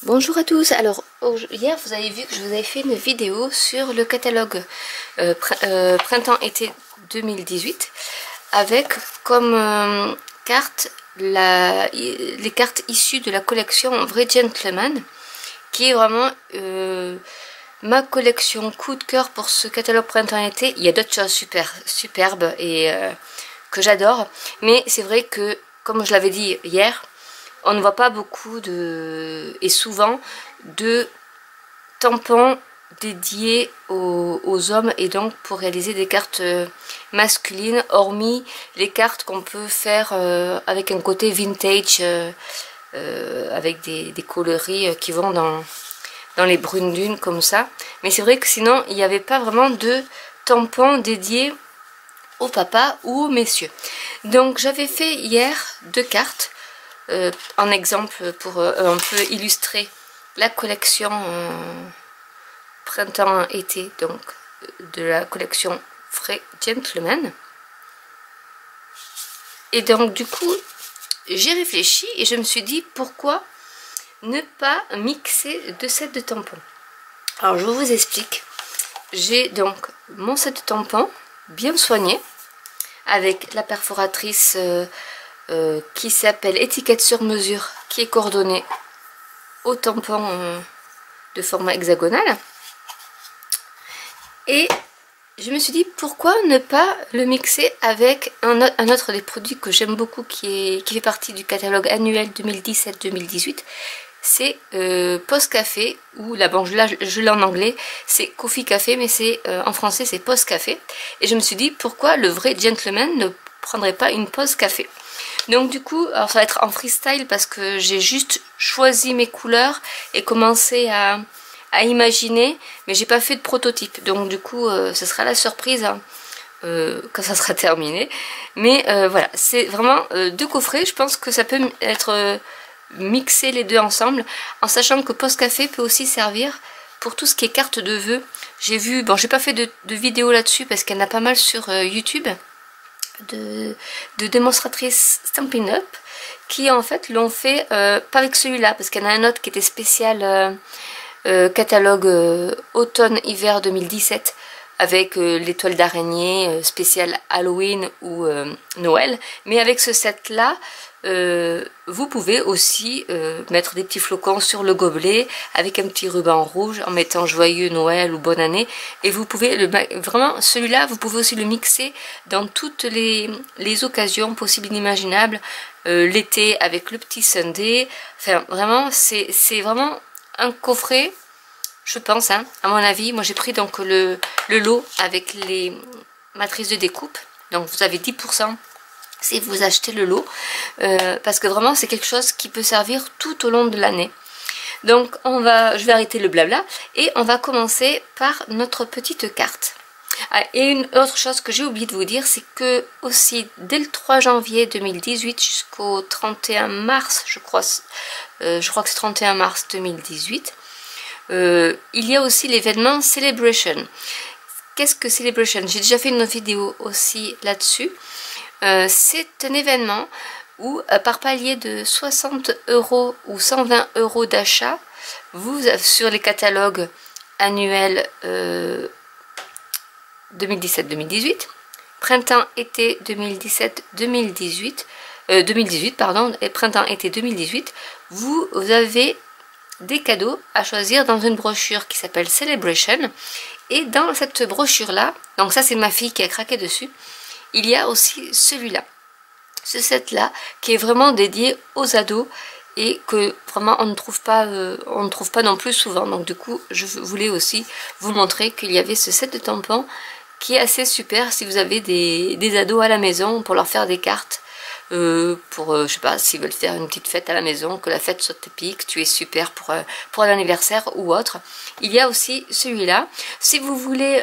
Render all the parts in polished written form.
Bonjour à tous. Alors hier vous avez vu que je vous avais fait une vidéo sur le catalogue printemps-été 2018 avec comme carte les cartes issues de la collection Vrai Gentleman, qui est vraiment ma collection coup de cœur pour ce catalogue printemps-été. Il y a d'autres choses superbes et que j'adore, mais c'est vrai que, comme je l'avais dit hier, on ne voit pas beaucoup et souvent de tampons dédiés aux hommes, et donc pour réaliser des cartes masculines, hormis les cartes qu'on peut faire avec un côté vintage, avec des coloris qui vont dans les brunes dunes comme ça. Mais c'est vrai que sinon il n'y avait pas vraiment de tampons dédiés aux papas ou aux messieurs. Donc j'avais fait hier deux cartes en exemple pour un peu illustrer la collection printemps-été, donc de la collection Vrai Gentleman. Et donc du coup j'ai réfléchi et je me suis dit pourquoi ne pas mixer deux sets de tampons. Alors je vous explique. J'ai donc mon set de tampons bien soigné avec la perforatrice qui s'appelle étiquette sur mesure, qui est coordonnée au tampon de format hexagonal. Et je me suis dit pourquoi ne pas le mixer avec un autre des produits que j'aime beaucoup, qui fait partie du catalogue annuel 2017-2018. C'est Post Café, ou là bon là je l'ai en anglais, c'est Coffee Café, mais c'est en français c'est Post Café. Et je me suis dit pourquoi le Vrai Gentleman ne prendrait pas une pause café. Donc du coup, alors ça va être en freestyle parce que j'ai juste choisi mes couleurs et commencé à imaginer, mais j'ai pas fait de prototype. Donc du coup, ce sera la surprise hein, quand ça sera terminé. Mais voilà, c'est vraiment deux coffrets. Je pense que ça peut être mixé les deux ensemble, en sachant que Post Café peut aussi servir pour tout ce qui est carte de vœux. J'ai vu, bon j'ai pas fait de vidéo là-dessus parce qu'il y en a pas mal sur YouTube, de démonstratrices Stampin' Up qui en fait l'ont fait, pas avec celui-là parce qu'il y en a un autre qui était spécial catalogue automne-hiver 2017 avec l'étoile d'araignée spécial Halloween ou Noël, mais avec ce set là vous pouvez aussi mettre des petits flocons sur le gobelet avec un petit ruban rouge en mettant joyeux Noël ou bonne année, et vous pouvez vraiment celui-là vous pouvez aussi le mixer dans toutes les occasions possibles et inimaginables, l'été avec le petit Sunday. Enfin vraiment c'est vraiment un coffret, je pense hein, à mon avis. Moi j'ai pris donc le lot avec les matrices de découpe, donc vous avez 10% si vous achetez le lot, parce que vraiment c'est quelque chose qui peut servir tout au long de l'année. Donc je vais arrêter le blabla et on va commencer par notre petite carte. Ah, et une autre chose que j'ai oublié de vous dire, c'est que aussi dès le 3 janvier 2018 jusqu'au 31 mars, je crois que c'est 31 mars 2018, il y a aussi l'événement Celebration. Qu'est-ce que Celebration? J'ai déjà fait une vidéo aussi là-dessus. C'est un événement où par palier de 60 € ou 120 € d'achat, vous sur les catalogues annuels 2017-2018, printemps-été 2017-2018, 2018 pardon, et printemps-été 2018, vous avez des cadeaux à choisir dans une brochure qui s'appelle Celebration. Et dans cette brochure là, donc ça c'est ma fille qui a craqué dessus, il y a aussi celui-là, ce set là qui est vraiment dédié aux ados et que vraiment on ne trouve pas non plus souvent. Donc du coup je voulais aussi vous montrer qu'il y avait ce set de tampons qui est assez super si vous avez des ados à la maison pour leur faire des cartes, pour je sais pas, s'ils veulent faire une petite fête à la maison, que la fête soit épique, tu es super pour l'anniversaire ou autre. Il y a aussi celui-là. Si vous voulez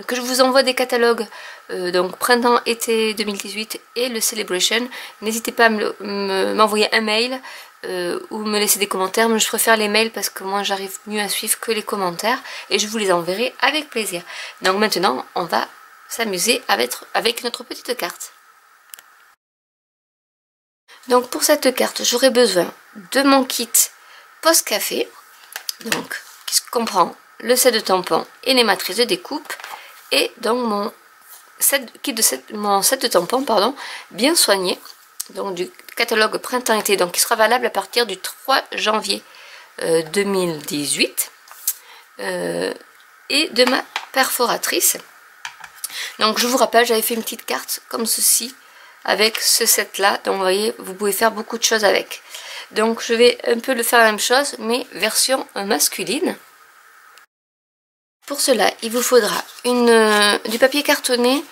que je vous envoie des catalogues, donc printemps-été 2018 et le Celebration, n'hésitez pas à m'envoyer un mail ou me laisser des commentaires, mais je préfère les mails parce que moi j'arrive mieux à suivre que les commentaires, et je vous les enverrai avec plaisir. Donc maintenant on va s'amuser avec notre petite carte. Donc pour cette carte j'aurai besoin de mon kit pause café, donc qui comprend le set de tampons et les matrices de découpe, et donc mon set de tampons, pardon, bien soigné, donc du catalogue printemps-été, donc qui sera valable à partir du 3 janvier 2018, et de ma perforatrice. Donc je vous rappelle, j'avais fait une petite carte comme ceci avec ce set là, donc vous voyez, vous pouvez faire beaucoup de choses avec. Donc je vais un peu le faire la même chose, mais version masculine. Pour cela, il vous faudra du papier cartonné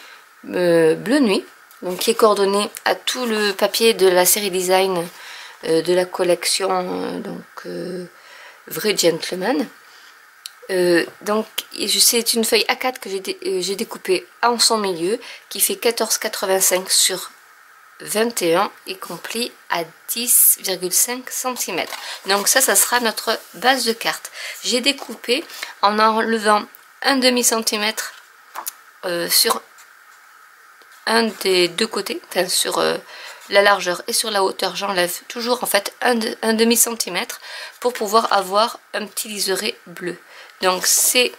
bleu nuit, donc qui est coordonné à tout le papier de la série design de la collection Vrai Gentleman. Donc c'est une feuille A4 que j'ai découpée en son milieu, qui fait 14,85 sur 21 et compris à 10,5 cm. Donc ça sera notre base de carte. J'ai découpé en enlevant un demi centimètre sur un des deux côtés, enfin sur la largeur et sur la hauteur. J'enlève toujours en fait un demi centimètre pour pouvoir avoir un petit liseré bleu. Donc c'est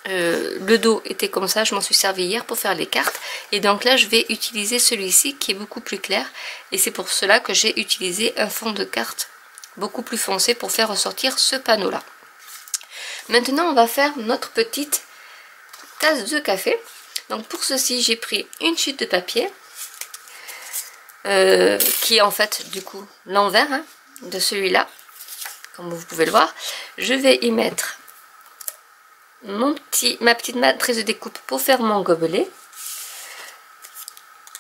le dos était comme ça, je m'en suis servi hier pour faire les cartes, et donc là je vais utiliser celui-ci qui est beaucoup plus clair, et c'est pour cela que j'ai utilisé un fond de carte beaucoup plus foncé pour faire ressortir ce panneau là. Maintenant on va faire notre petite tasse de café. Donc pour ceci j'ai pris une chute de papier qui est en fait du coup l'envers de celui-là, comme vous pouvez le voir. Je vais y mettre ma petite matrice de découpe pour faire mon gobelet.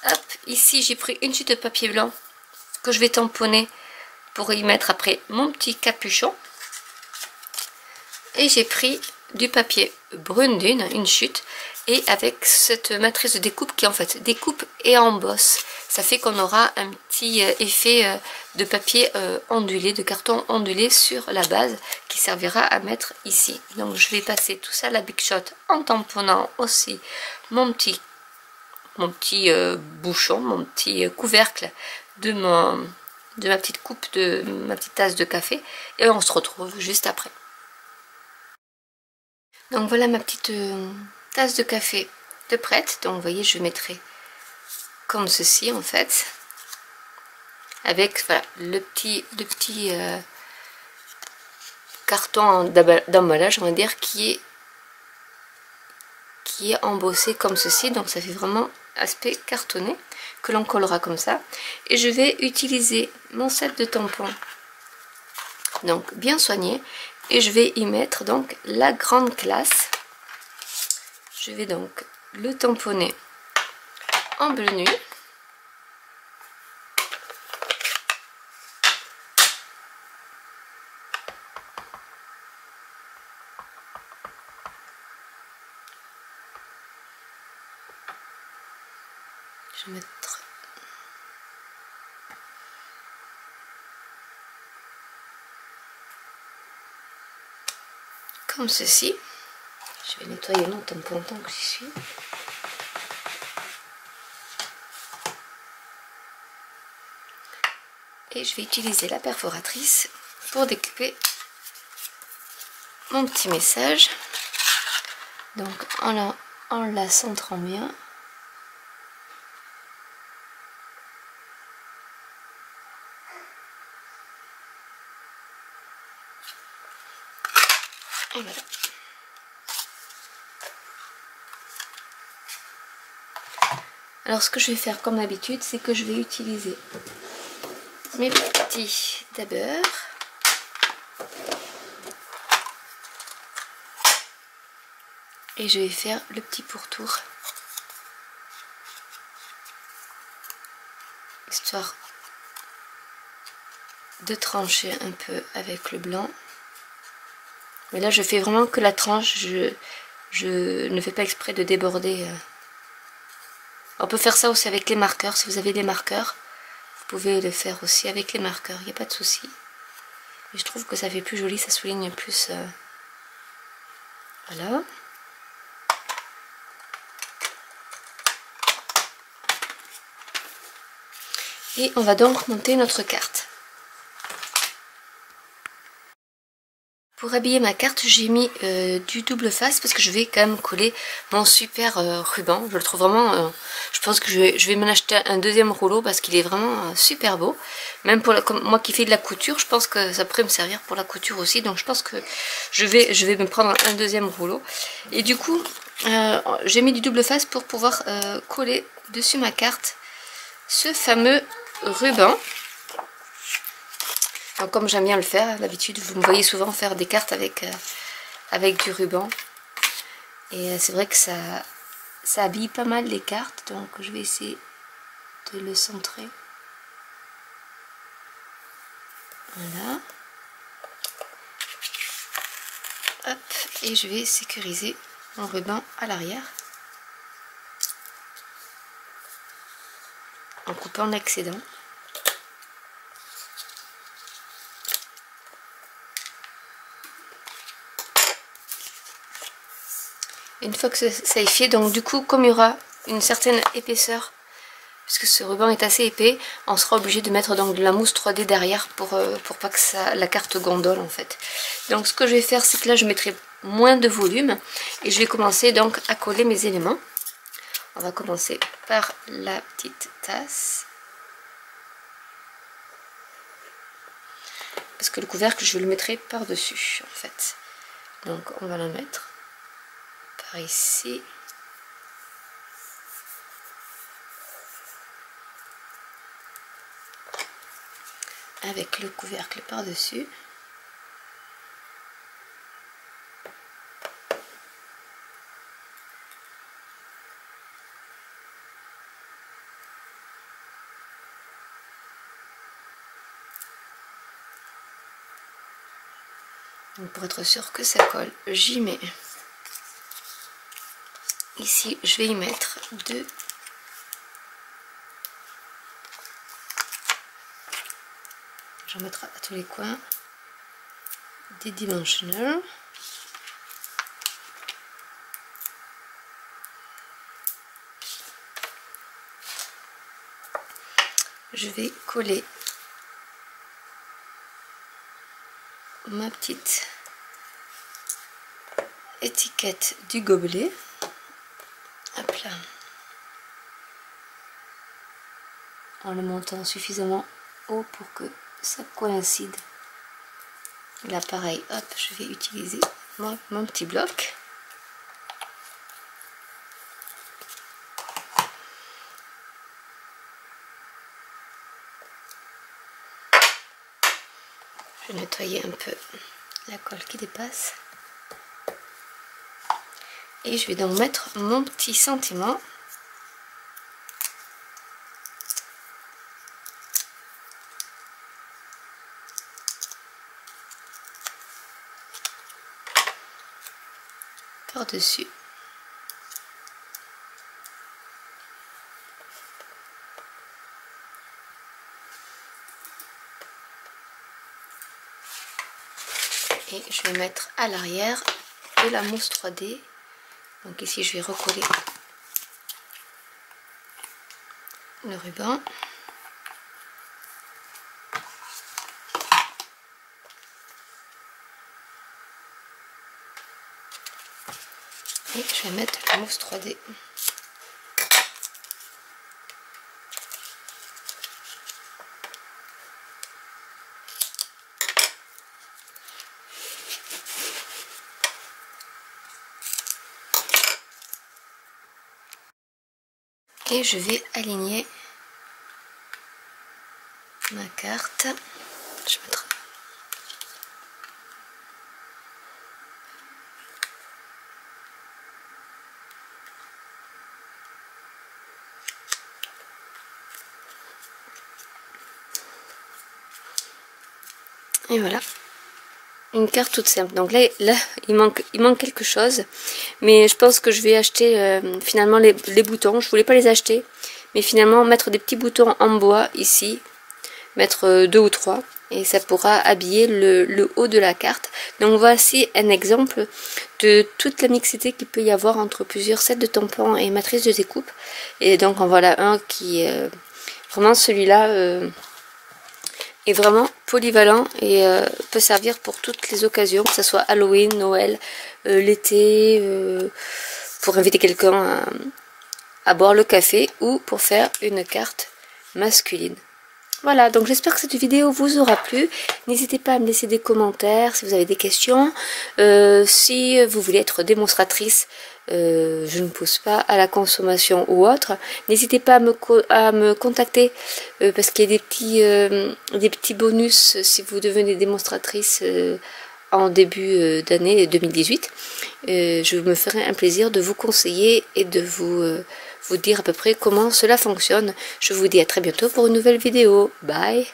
Hop, ici j'ai pris une chute de papier blanc que je vais tamponner pour y mettre après mon petit capuchon. Et j'ai pris du papier brune dune, une chute, et avec cette matrice de découpe qui en fait découpe et embosse. Ça fait qu'on aura un petit effet de papier ondulé, de carton ondulé sur la base qui servira à mettre ici. Donc je vais passer tout ça à la Big Shot en tamponnant aussi mon petit bouchon, mon petit couvercle de ma petite coupe, de ma petite tasse de café, et on se retrouve juste après. Donc voilà ma petite tasse de café de prête. Donc vous voyez, je mettrai comme ceci en fait, avec voilà, le petit carton d'emballage, on va dire, qui est embossé comme ceci. Donc ça fait vraiment aspect cartonné, que l'on collera comme ça. Et je vais utiliser mon set de tampons, donc bien soigné, et je vais y mettre donc la grande classe. Je vais donc le tamponner en bleu nuit. Je vais mettre comme ceci. Je vais nettoyer mon tampon tant que j'y suis. Et je vais utiliser la perforatrice pour découper mon petit message. Donc en la centrant bien. Et voilà. Alors ce que je vais faire comme d'habitude, c'est que je vais utiliser mes petits dabeurs. Et je vais faire le petit pourtour. Histoire de trancher un peu avec le blanc. Mais là je fais vraiment que la tranche, je ne fais pas exprès de déborder. On peut faire ça aussi avec les marqueurs, si vous avez des marqueurs, vous pouvez le faire aussi avec les marqueurs, il n'y a pas de souci. Mais je trouve que ça fait plus joli, ça souligne plus. Voilà. Et on va donc monter notre carte. Pour habiller ma carte, j'ai mis du double face parce que je vais quand même coller mon super ruban. Je le trouve vraiment, je pense que je vais m'en acheter un deuxième rouleau parce qu'il est vraiment super beau. Même pour comme moi qui fais de la couture, je pense que ça pourrait me servir pour la couture aussi. Donc je pense que je vais me prendre un deuxième rouleau. Et du coup, j'ai mis du double face pour pouvoir coller dessus ma carte ce fameux ruban. Donc, comme j'aime bien le faire, d'habitude vous me voyez souvent faire des cartes avec du ruban. Et c'est vrai que ça habille pas mal les cartes. Donc je vais essayer de le centrer. Voilà. Hop, et je vais sécuriser mon ruban à l'arrière. En coupant l'excédent. Une fois que ça est fait, donc du coup comme il y aura une certaine épaisseur, puisque ce ruban est assez épais, on sera obligé de mettre donc de la mousse 3D derrière pour pas que la carte gondole en fait. Donc ce que je vais faire, c'est que là je mettrai moins de volume et je vais commencer donc à coller mes éléments. On va commencer par la petite tasse. Parce que le couvercle je le mettrai par dessus en fait. Donc on va la mettre par ici. Avec le couvercle par dessus. Donc pour être sûr que ça colle, j'y mets. Ici, je vais y mettre deux. J'en mettrai à tous les coins des dimensioners. Je vais coller ma petite étiquette du gobelet. Hop là. En le montant suffisamment haut pour que ça coïncide. Là pareil, hop, je vais utiliser mon petit bloc. Je vais nettoyer un peu la colle qui dépasse. Et je vais donc mettre mon petit sentiment. Par-dessus. Et je vais mettre à l'arrière de la mousse 3D. Donc ici je vais recoller le ruban. Et je vais mettre la mousse 3D. Et je vais aligner ma carte. Je mettrai. Et voilà, une carte toute simple. Donc là il manque quelque chose, mais je pense que je vais acheter finalement les boutons. Je voulais pas les acheter, mais finalement mettre des petits boutons en bois ici, mettre 2 ou 3, et ça pourra habiller le haut de la carte. Donc voici un exemple de toute la mixité qu'il peut y avoir entre plusieurs sets de tampons et matrices de découpe. Et donc en voilà un qui vraiment celui-là est vraiment polyvalent et peut servir pour toutes les occasions, que ce soit Halloween, Noël, l'été, pour inviter quelqu'un à boire le café ou pour faire une carte masculine. Voilà, donc j'espère que cette vidéo vous aura plu. N'hésitez pas à me laisser des commentaires si vous avez des questions. Si vous voulez être démonstratrice, je ne pousse pas à la consommation ou autre. N'hésitez pas à me contacter parce qu'il y a des petits bonus si vous devenez démonstratrice en début d'année 2018. Je me ferai un plaisir de vous conseiller et de vous dire à peu près comment cela fonctionne. Je vous dis à très bientôt pour une nouvelle vidéo. Bye!